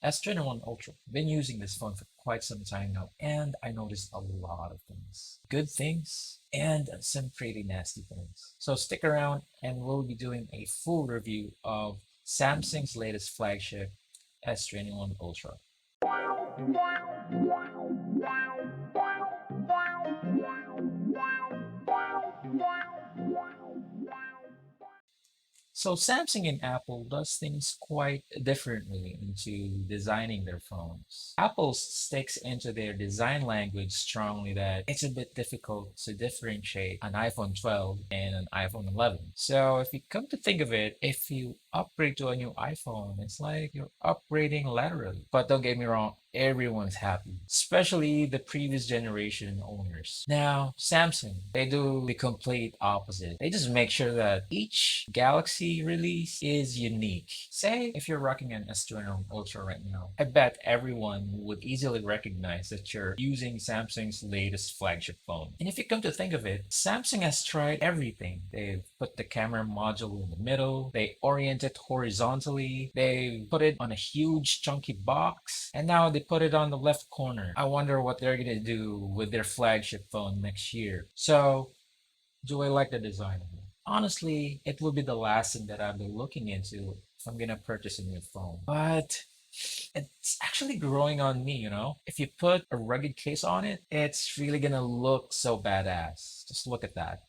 S21 Ultra. Been using this phone for quite some time now, and I noticed a lot of things. Good things and some pretty nasty things. So stick around and we'll be doing a full review of Samsung's latest flagship S21 Ultra. So Samsung and Apple does things quite differently into designing their phones. Apple sticks into their design language strongly that it's a bit difficult to differentiate an iPhone 12 and an iPhone 11. So if you come to think of it, if you upgrade to a new iPhone, it's like you're upgrading laterally. But don't get me wrong, everyone's happy, especially the previous generation owners. Now, Samsung, they do the complete opposite. They just make sure that each Galaxy release is unique. Say, if you're rocking an S21 Ultra right now, I bet everyone would easily recognize that you're using Samsung's latest flagship phone. And if you come to think of it, Samsung has tried everything. They've put the camera module in the middle, they orient it horizontally, they put it on a huge chunky box, and now they put it on the left corner. I wonder what they're gonna do with their flagship phone next year. So, do I like the design of it? Honestly, it will be the last thing that I'll be looking into if I'm gonna purchase a new phone. But it's actually growing on me, you know? If you put a rugged case on it, it's really gonna look so badass. Just look at that.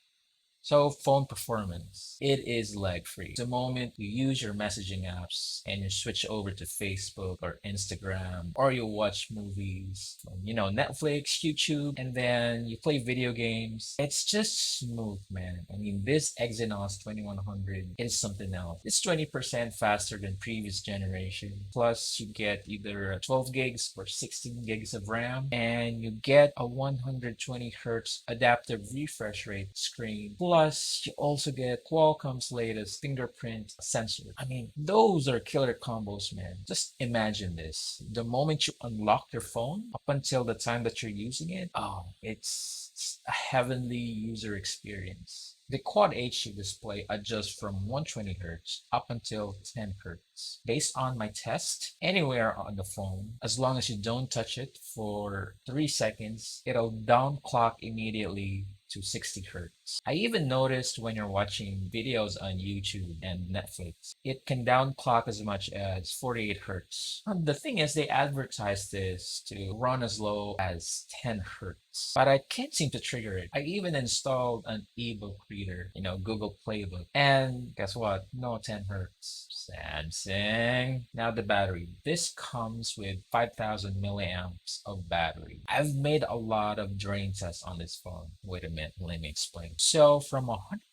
So phone performance, it is lag free. The moment you use your messaging apps and you switch over to Facebook or Instagram, or you watch movies from, Netflix, YouTube, and then you play video games, it's just smooth, man. I mean, this Exynos 2100 is something else. It's 20% faster than previous generation. Plus, you get either 12 gigs or 16 gigs of RAM, and you get a 120 hertz adaptive refresh rate screen. Plus, you also get Qualcomm's latest fingerprint sensor. I mean, those are killer combos, man. Just imagine this. The moment you unlock your phone, up until the time that you're using it, oh, it's a heavenly user experience. The Quad HD display adjusts from 120 Hz up until 10 Hz. Based on my test, anywhere on the phone, as long as you don't touch it for 3 seconds, it'll down clock immediately to 60 hertz. I even noticed when you're watching videos on YouTube and Netflix, it can down clock as much as 48 hertz. The thing is, they advertise this to run as low as 10 hertz, but I can't seem to trigger it. I even installed an ebook reader, Google Playbook, and guess what? No 10 hertz. Samsung. Now the battery. This comes with 5,000 milliamps of battery. I've made a lot of drain tests on this phone. Wait a minute, let me explain. So from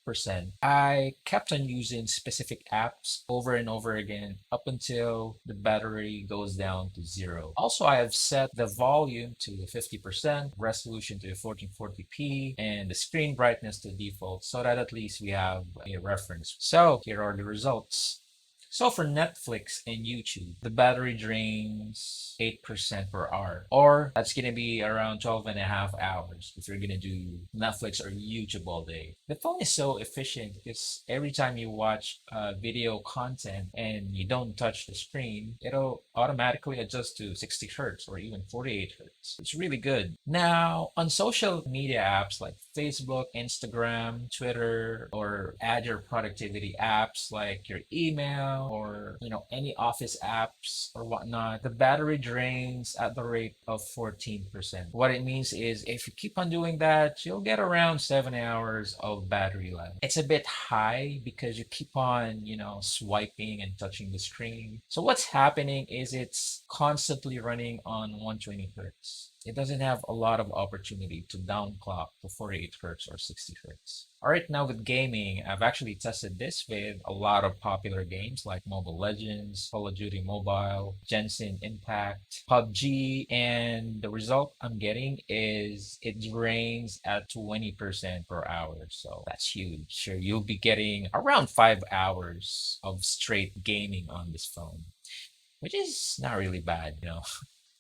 100%, I kept on using specific apps over and over again up until the battery goes down to zero. Also, I have set the volume to 50%, resolution to 1440p, and the screen brightness to default so that at least we have a reference. So here are the results. So for Netflix and YouTube, the battery drains 8% per hour, or that's going to be around 12 and a half hours if you're going to do Netflix or YouTube all day. The phone is so efficient because every time you watch video content and you don't touch the screen, it'll automatically adjust to 60 hertz or even 48 hertz. It's really good. Now, on social media apps like Facebook, Instagram, Twitter, or add your productivity apps like your email or any office apps or whatnot, the battery drains at the rate of 14%. What it means is if you keep on doing that, you'll get around 7 hours of battery life. It's a bit high because you keep on, swiping and touching the screen. So what's happening is it's constantly running on 120 hertz. It doesn't have a lot of opportunity to downclock to 48 hertz or 60 hertz. All right, now with gaming, I've actually tested this with a lot of popular games like Mobile Legends, Call of Duty Mobile, Genshin Impact, PUBG, and the result I'm getting is it drains at 20% per hour. So that's huge. Sure, you'll be getting around 5 hours of straight gaming on this phone, which is not really bad.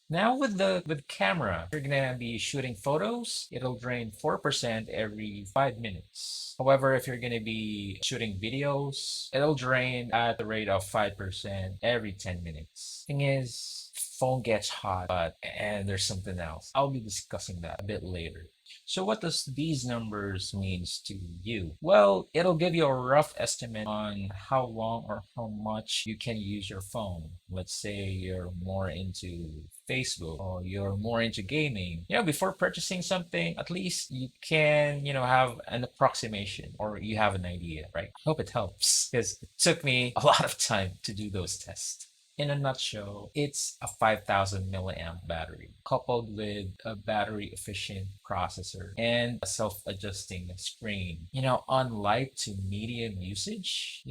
Now with camera, you're gonna be shooting photos, it'll drain 4% every 5 minutes. However, if you're gonna be shooting videos, it'll drain at the rate of 5% every 10 minutes. Thing is, phone gets hot, but and there's something else. I'll be discussing that a bit later. So what does these numbers means to you? Well, it'll give you a rough estimate on how long or how much you can use your phone. Let's say you're more into Facebook or you're more into gaming. Before purchasing something, at least you can, have an approximation or you have an idea, right? I hope it helps because it took me a lot of time to do those tests. In a nutshell, it's a 5000 milliamp battery coupled with a battery efficient processor and a self-adjusting screen. On light to medium usage,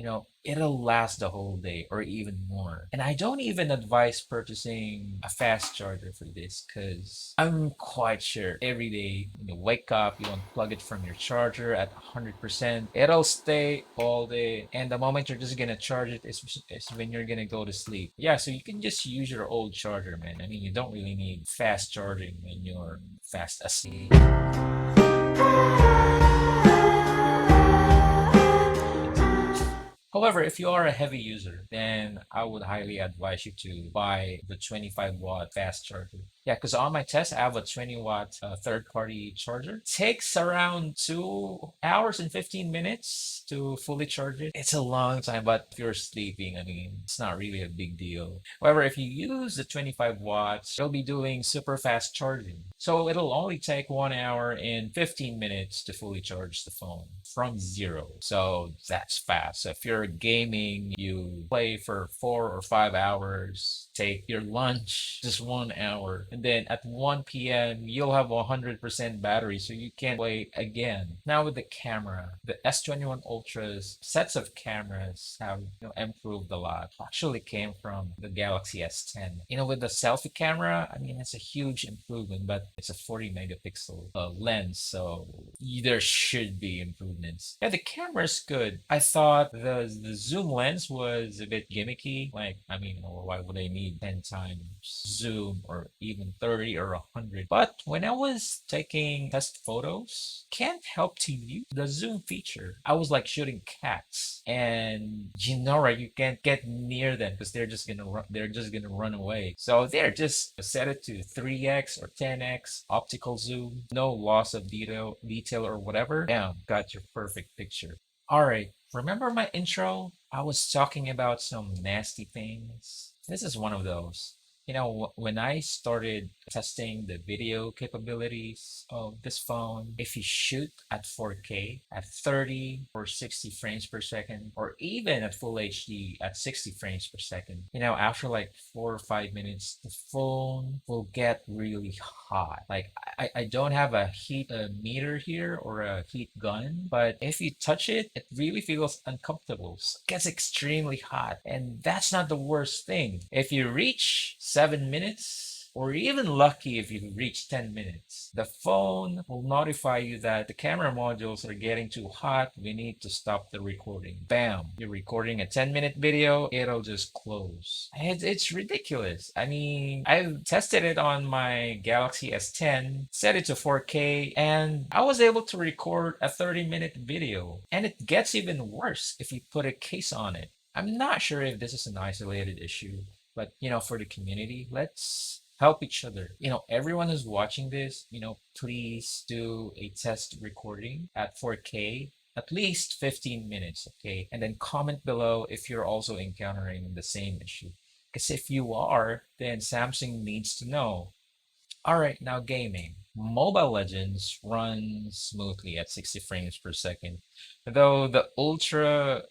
it'll last the whole day or even more. And I don't even advise purchasing a fast charger for this because I'm quite sure every day when you wake up, you unplug it from your charger at 100%, it'll stay all day. And the moment you're just gonna charge it is when you're gonna go to sleep. Yeah, so you can just use your old charger, man. I mean, you don't really need fast charging when you're fast asleep. However, if you are a heavy user, then I would highly advise you to buy the 25-watt fast charger. Yeah, because on my test, I have a 20-watt third-party charger. It takes around 2 hours and 15 minutes to fully charge it. It's a long time, but if you're sleeping, I mean, it's not really a big deal. However, if you use the 25 watts, you'll be doing super fast charging. So it'll only take 1 hour and 15 minutes to fully charge the phone from zero. So that's fast. So if you're gaming, you play for 4 or 5 hours, take your lunch, just 1 hour, and then at 1 p.m., you'll have 100% battery, so you can play again. Now with the camera, the S21 Ultra's sets of cameras have improved a lot. Actually came from the Galaxy S10. With the selfie camera, I mean, it's a huge improvement, but it's a 40 megapixel lens, so there should be improvements. Yeah, the camera's good. I thought the zoom lens was a bit gimmicky. Like, I mean, why would I need 10 times zoom or even 30 or 100? But when I was taking test photos, can't help to use the zoom feature. I was like shooting cats, and right, you can't get near them because they're just gonna run away. So there, just set it to 3x or 10x optical zoom, no loss of detail or whatever. Bam, got your perfect picture. All right, remember my intro? I was talking about some nasty things. This is one of those. When I started testing the video capabilities of this phone, if you shoot at 4K at 30 or 60 frames per second, or even at full HD at 60 frames per second, after like 4 or 5 minutes, the phone will get really hot. Like, I don't have a heat meter here or a heat gun, but if you touch it, it really feels uncomfortable. So it gets extremely hot. And that's not the worst thing. If you reach 7 minutes, or even lucky if you reach 10 minutes, the phone will notify you that the camera modules are getting too hot. We need to stop the recording. Bam! You're recording a 10-minute video, it'll just close. It's ridiculous. I mean, I've tested it on my Galaxy S10, set it to 4K, and I was able to record a 30-minute video. And it gets even worse if you put a case on it. I'm not sure if this is an isolated issue, but for the community, let's help each other. Everyone who's watching this, please do a test recording at 4K, at least 15 minutes, okay? And then comment below if you're also encountering the same issue. Because if you are, then Samsung needs to know. All right, now gaming. Mobile Legends runs smoothly at 60 frames per second, though the ultra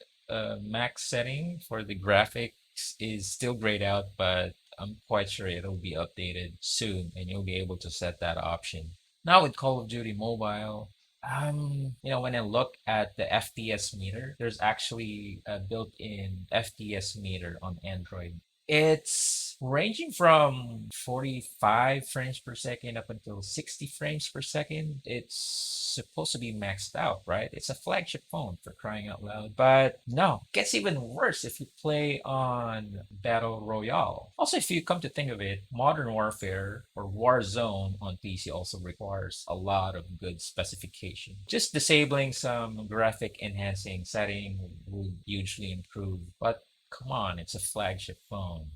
max setting for the graphics is still grayed out, but I'm quite sure it'll be updated soon and you'll be able to set that option. Now with Call of Duty Mobile, when I look at the FPS meter, there's actually a built-in FPS meter on Android. It's ranging from 45 frames per second up until 60 frames per second. It's supposed to be maxed out, right? It's a flagship phone for crying out loud. But no, it gets even worse if you play on Battle Royale. Also, if you come to think of it, Modern Warfare or Warzone on PC also requires a lot of good specification. Just disabling some graphic enhancing setting would hugely improve. But come on, it's a flagship phone.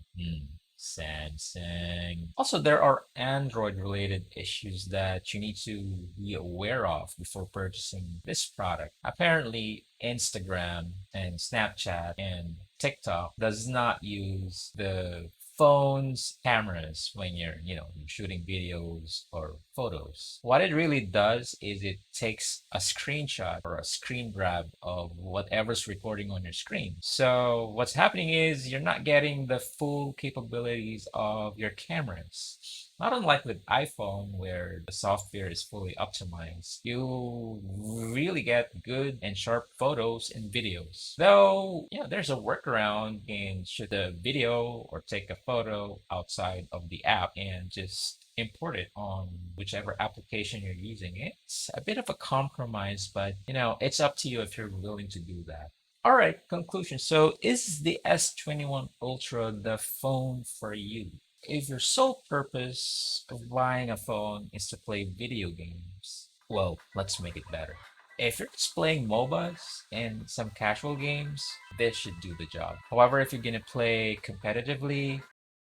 Samsung. Also, there are Android related issues that you need to be aware of before purchasing this product. Apparently, Instagram and Snapchat and TikTok does not use the phone's cameras when you're shooting videos or photos. What it really does is it takes a screenshot or a screen grab of whatever's recording on your screen. So what's happening is you're not getting the full capabilities of your cameras. Not unlike with iPhone, where the software is fully optimized, you really get good and sharp photos and videos. Though, there's a workaround in shoot a video or take a photo outside of the app and just import it on whichever application you're using. It's a bit of a compromise, but it's up to you if you're willing to do that. All right, conclusion. So, is the S21 Ultra the phone for you? If your sole purpose of buying a phone is to play video games, well, let's make it better. If you're just playing MOBAs and some casual games, this should do the job. However, if you're gonna play competitively,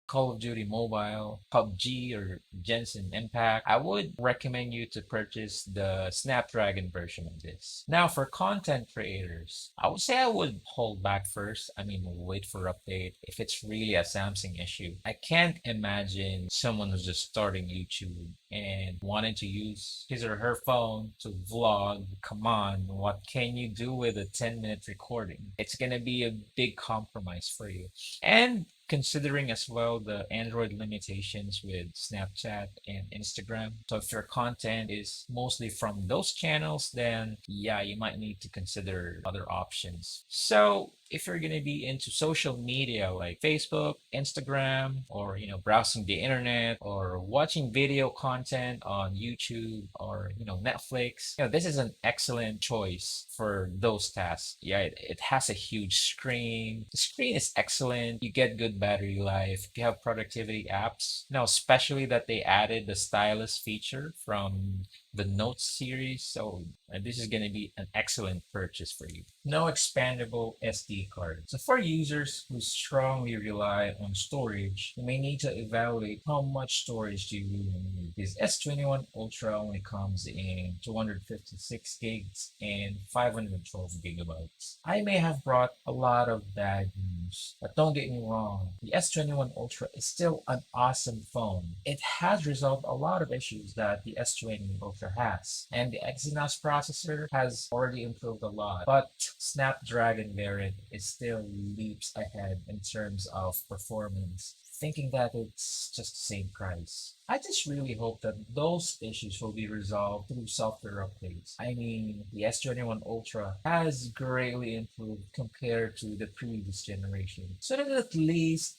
Call of Duty Mobile, PUBG, or Genshin Impact, I would recommend you to purchase the Snapdragon version of this. Now, for content creators, I would say I would hold back first. I mean, wait for update if it's really a Samsung issue. I can't imagine someone who's just starting YouTube and wanting to use his or her phone to vlog. Come on, what can you do with a 10-minute recording? It's gonna be a big compromise for you. And considering as well the Android limitations with Snapchat and Instagram. So if your content is mostly from those channels, then yeah, you might need to consider other options. So if you're going to be into social media like Facebook, Instagram, or browsing the internet or watching video content on YouTube or Netflix, this is an excellent choice for those tasks. Yeah, it has a huge screen. The screen is excellent. You get good battery life. If you have productivity apps, especially that they added the stylus feature from the Notes series. So this is going to be an excellent purchase for you. No expandable SD card. So for users who strongly rely on storage, you may need to evaluate how much storage do you really need. This S21 Ultra only comes in 256 gigs and 512 gigabytes. I may have brought a lot of bad news, but don't get me wrong, the S21 Ultra is still an awesome phone. It has resolved a lot of issues that the S20 Ultra has, and the Exynos processor has already improved a lot, but Snapdragon variant is still leaps ahead in terms of performance, thinking that it's just the same price. I just really hope that those issues will be resolved through software updates. I mean, the S21 Ultra has greatly improved compared to the previous generation, so that at least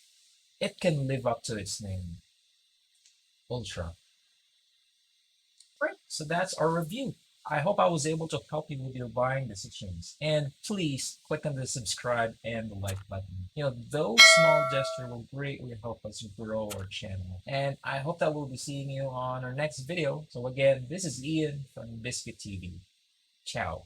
it can live up to its name, Ultra. Right, so that's our review. I hope I was able to help you with your buying decisions. And please click on the subscribe and the like button. Those small gestures will greatly help us grow our channel. And I hope that we'll be seeing you on our next video. So again, this is Ian from Biscuit TV. Ciao.